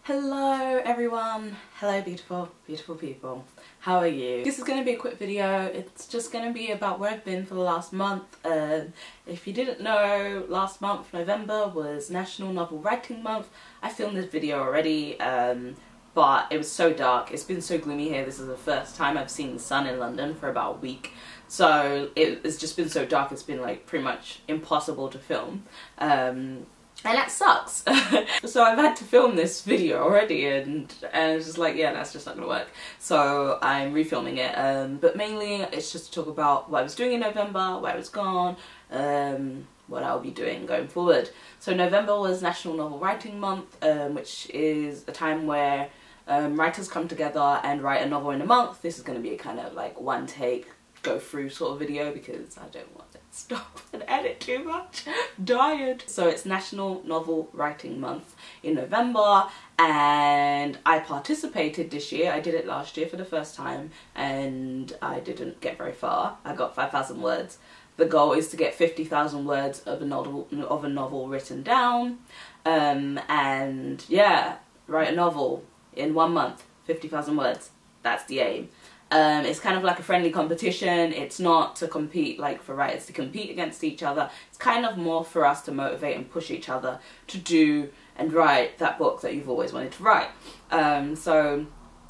Hello everyone, hello beautiful people, how are you? This is going to be a quick video. It's just going to be about where I've been for the last month. If you didn't know, last month November was National Novel Writing Month. I filmed this video already, but it was so dark. It's been so gloomy here. This is the first time I've seen the sun in London for about a week, so it's just been so dark. It's been like pretty much impossible to film. And that sucks. So I've had to film this video already, and it's just like, yeah, that's just not gonna work. So I'm refilming it, but mainly it's just to talk about what I was doing in November, where I was gone, what I'll be doing going forward. So November was National Novel Writing Month, which is a time where writers come together and write a novel in a month. This is going to be a kind of like one take go through sort of video because I don't want to stop and edit too much. Tired. So it's National Novel Writing Month in November, and I participated this year. I did it last year for the first time and I didn't get very far. I got 5,000 words. The goal is to get 50,000 words of a novel written down, and yeah, write a novel in 1 month, 50,000 words. That's the aim. It's kind of like a friendly competition. It's not to compete, like for writers to compete against each other. It's kind of more for us to motivate and push each other to do and write that book that you've always wanted to write. So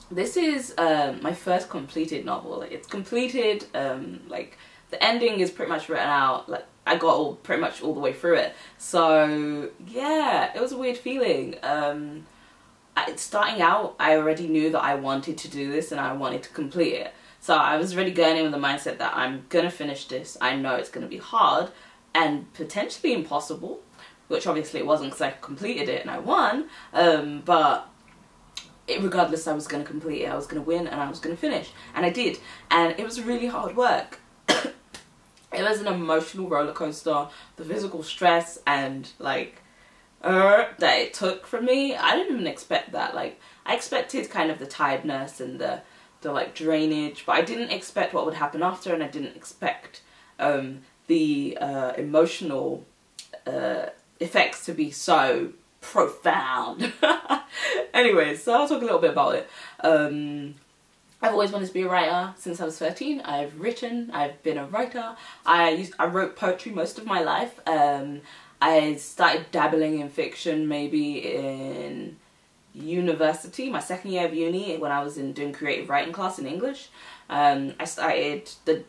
this is my first completed novel. Like, it's completed, like the ending is pretty much written out. Like I got pretty much all the way through it. So yeah, it was a weird feeling. Starting out, I already knew that I wanted to do this and I wanted to complete it. So I was already going in with the mindset that I'm gonna finish this. I know it's gonna be hard and potentially impossible, which obviously it wasn't because I completed it and I won. But regardless, I was gonna complete it. I was gonna win and I was gonna finish, and I did. And it was really hard work. It was an emotional roller coaster. The physical stress and like that it took from me, I didn't even expect that. Like I expected kind of the tiredness and the like drainage, but I didn't expect what would happen after, and I didn't expect the emotional effects to be so profound. Anyways, so I'll talk a little bit about it. I've always wanted to be a writer since I was 13. I've been a writer. I wrote poetry most of my life. I started dabbling in fiction maybe in university, my second year of uni, when I was doing creative writing class in English. I started the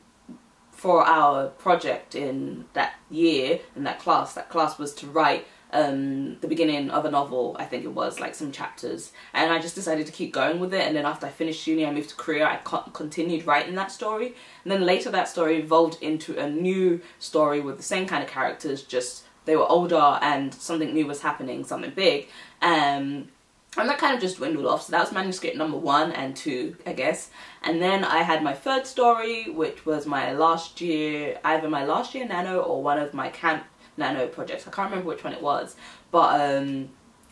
4-hour project in that year, in that class. That class was to write the beginning of a novel, I think it was, like some chapters. And I just decided to keep going with it, and then after I finished uni I moved to Korea. I continued writing that story, and then later that story evolved into a new story with the same kind of characters, just they were older and something new was happening, something big. And that kind of just dwindled off. So that was manuscript number 1 and 2, I guess. And then I had my third story, which was my last year, either my last year nano or one of my camp nano projects. I can't remember which one it was, but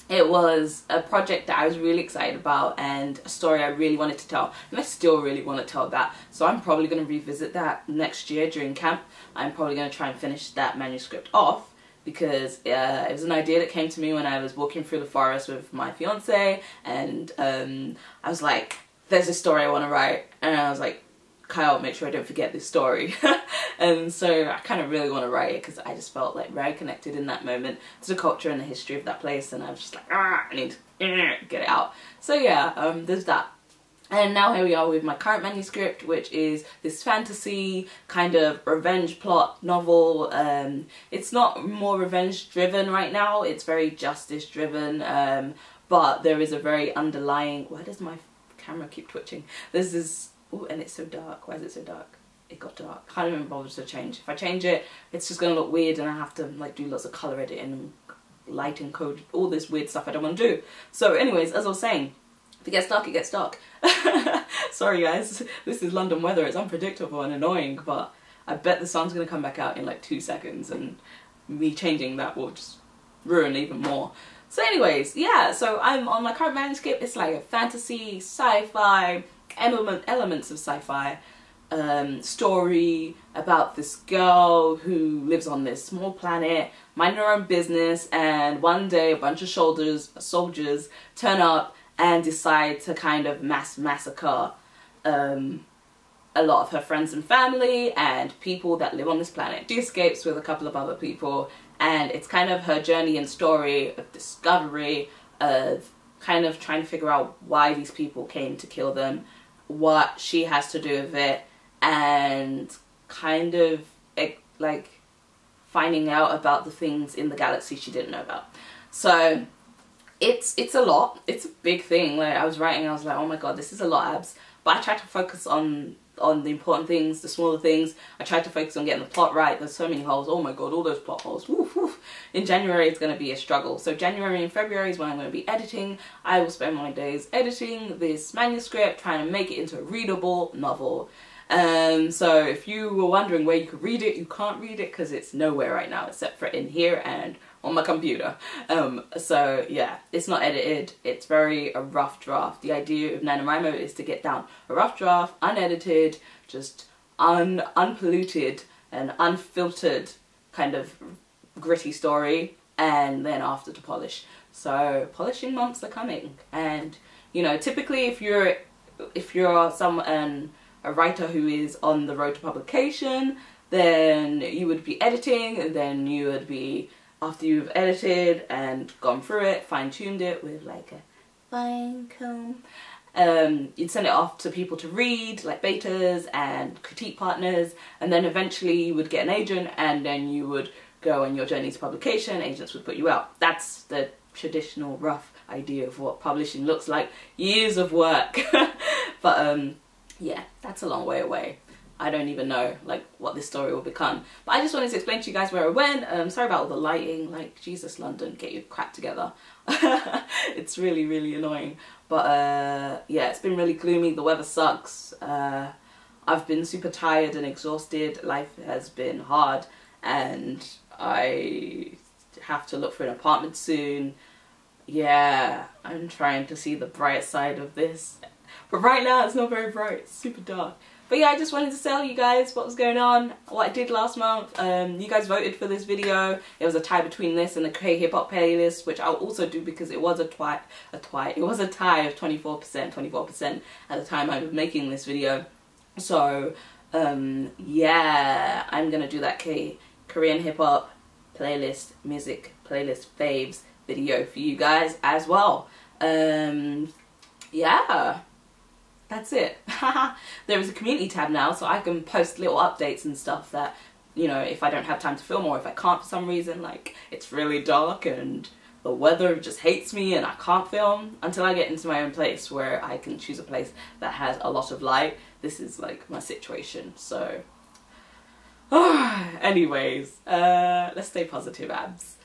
it was a project that I was really excited about and a story I really wanted to tell, and I still really want to tell that. So I'm probably going to revisit that next year during camp. I'm probably going to try and finish that manuscript off, because it was an idea that came to me when I was walking through the forest with my fiance, and I was like, there's this story I want to write, and I was like, Kyle, make sure I don't forget this story. And so I kind of really want to write it because I just felt like very connected in that moment to the culture and the history of that place, and I was just like, I need to get it out. So yeah, there's that. And now here we are with my current manuscript, which is this fantasy kind of revenge plot novel. It's not more revenge driven right now, it's very justice driven, but there is a very underlying, why does my camera keep twitching? There's this, oh, and it's so dark. Why is it so dark? It got dark. Can't even bother to change. If I change it, it's just gonna look weird and I have to like do lots of color editing and lighting code, all this weird stuff I don't want to do. So anyways, as I was saying, if it gets dark, it gets dark. Sorry guys, this is London weather. It's unpredictable and annoying, but I bet the sun's gonna come back out in like 2 seconds, and me changing that will just ruin even more. So anyways, yeah, so I'm on my current manuscript. It's like a fantasy, sci-fi, elements of sci-fi story about this girl who lives on this small planet minding her own business, and one day a bunch of soldiers turn up and decide to kind of massacre a lot of her friends and family and people that live on this planet. She escapes with a couple of other people, and it's kind of her journey and story of discovery, of kind of trying to figure out why these people came to kill them, what she has to do with it, and kind of like finding out about the things in the galaxy she didn't know about. So it's a lot. It's a big thing. Like, I was writing, I was like, oh my god, this is a lot, abs. But I tried to focus on the important things, the smaller things. I tried to focus on getting the plot right. There's so many holes. Oh my god, all those plot holes. Woof, woof. In January, it's going to be a struggle. So January and February is when I'm going to be editing. I will spend my days editing this manuscript, trying to make it into a readable novel. So if you were wondering where you could read it, you can't read it because it's nowhere right now except for in here and on my computer. So yeah, it's not edited. It's a rough draft. The idea of NaNoWriMo is to get down a rough draft, unedited, just unpolluted and unfiltered kind of gritty story, and then after to polish. So polishing months are coming, and you know, typically if you're a writer who is on the road to publication, then you would be editing, and then you would be, after you've edited and gone through it, fine-tuned it with like a fine comb, you'd send it off to people to read, like betas and critique partners, and then eventually you would get an agent, and then you would go on your journey to publication. Agents would put you out. That's the traditional rough idea of what publishing looks like. Years of work. But yeah, that's a long way away. I don't even know like what this story will become. But I just wanted to explain to you guys where I went. Sorry about all the lighting. Like, Jesus, London, get your crap together. It's really, really annoying. But yeah, it's been really gloomy. The weather sucks. I've been super tired and exhausted. Life has been hard, and I have to look for an apartment soon. Yeah, I'm trying to see the bright side of this. But right now it's not very bright, it's super dark. But yeah, I just wanted to tell you guys what was going on, what I did last month. You guys voted for this video. It was a tie between this and the K-hip hop playlist, which I'll also do because it was it was a tie of 24% at the time I was making this video. So yeah, I'm gonna do that Korean hip hop playlist, music playlist faves video for you guys as well. Yeah, that's it. There is a community tab now, so I can post little updates and stuff that, you know, if I don't have time to film, or if I can't for some reason, like it's really dark and the weather just hates me and I can't film, until I get into my own place where I can choose a place that has a lot of light. This is like my situation. So anyways, let's stay positive, abs.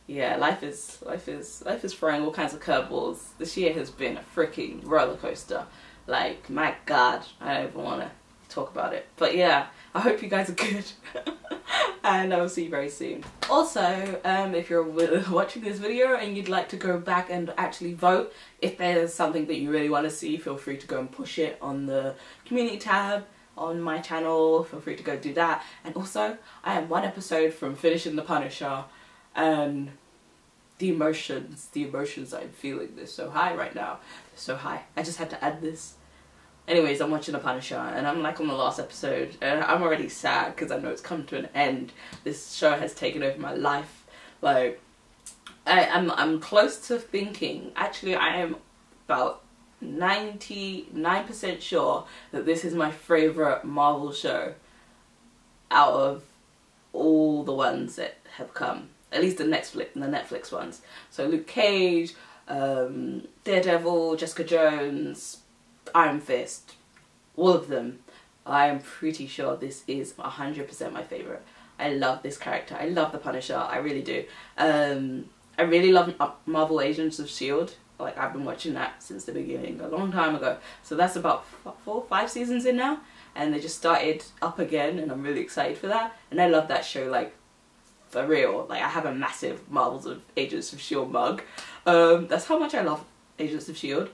Yeah, life is throwing all kinds of curveballs. This year has been a freaking roller coaster. Like, my god, I don't even want to talk about it. But yeah, I hope you guys are good. And I will see you very soon. Also, if you're watching this video and you'd like to go back and actually vote, if there's something that you really want to see, feel free to go and push it on the community tab on my channel. Feel free to go do that. And also, I am one episode from finishing The Punisher, and the emotions I'm feeling, they're so high right now. They're so high. I just had to add this. Anyways, I'm watching The Punisher, and I'm like on the last episode, and I'm already sad because I know it's come to an end. This show has taken over my life. Like, I'm close to thinking, actually I am about 99% sure that this is my favourite Marvel show out of all the ones that have come. At least the Netflix ones. So Luke Cage, Daredevil, Jessica Jones, Iron Fist, all of them. I am pretty sure this is 100% my favourite. I love this character. I love the Punisher. I really do. I really love Marvel Agents of S.H.I.E.L.D. Like, I've been watching that since the beginning, a long time ago. So that's about 4-5 seasons in now. And they just started up again, and I'm really excited for that. And I love that show, like, for real. Like, I have a massive Marvels of Agents of S.H.I.E.L.D. mug. That's how much I love Agents of S.H.I.E.L.D.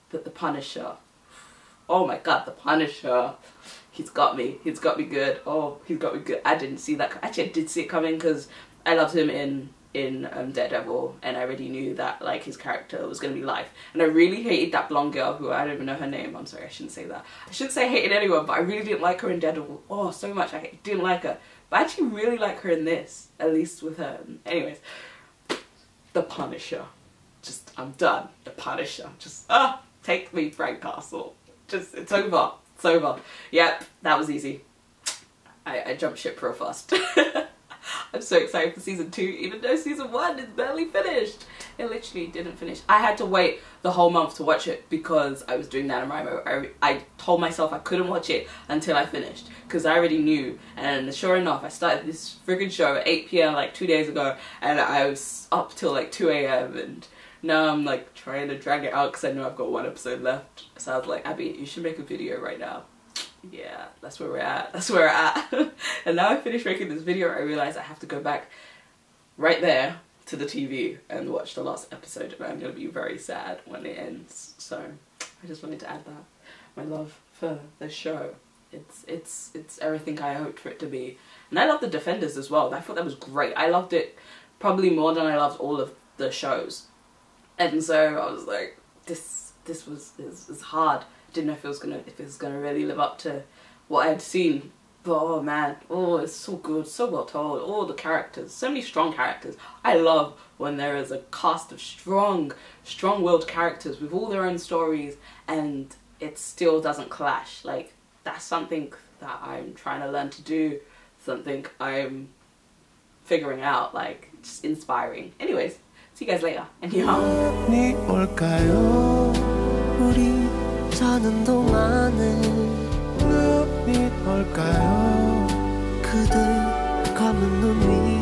But the Punisher, oh my god, the Punisher, he's got me good. Oh, he's got me good. I didn't see that. Actually, I did see it coming because I loved him in Daredevil, and I already knew that like his character was gonna be life. And I really hated that blonde girl who I don't even know her name. I'm sorry, I shouldn't say that. I shouldn't say I hated anyone, but I really didn't like her in Daredevil. Oh, so much. I didn't like her, but I actually really like her in this, at least with her. Anyways, The Punisher. Just, I'm done. The Punisher. Just take me, Frank Castle. Just, it's over. It's over. Yep, that was easy. I jumped ship real fast. I'm so excited for season 2, even though season 1 is barely finished. It literally didn't finish. I had to wait the whole month to watch it because I was doing NaNoWriMo. I told myself I couldn't watch it until I finished because I already knew. And sure enough, I started this friggin' show at 8 PM like 2 days ago, and I was up till like 2 AM, and now I'm like trying to drag it out because I know I've got 1 episode left. So I was like, Abby, you should make a video right now. Yeah, that's where we're at. That's where we're at. And now I finished making this video, I realized I have to go back right there to the TV and watch the last episode, and I'm gonna be very sad when it ends. So I just wanted to add that. My love for the show. It's everything I hoped for it to be. And I love the Defenders as well. I thought that was great. I loved it probably more than I loved all of the shows. And so I was like, this is hard. Didn't know if it was gonna really live up to what I had seen, but oh man, oh, it's so good, so well told. All the characters, so many strong characters. I love when there is a cast of strong-willed characters with all their own stories, and it still doesn't clash. Like, that's something that I'm trying to learn to do, something I'm figuring out, like, just inspiring. Anyways, see you guys later. 안녕. 자는 동안에 눈이 올까요? 그대 감은 눈이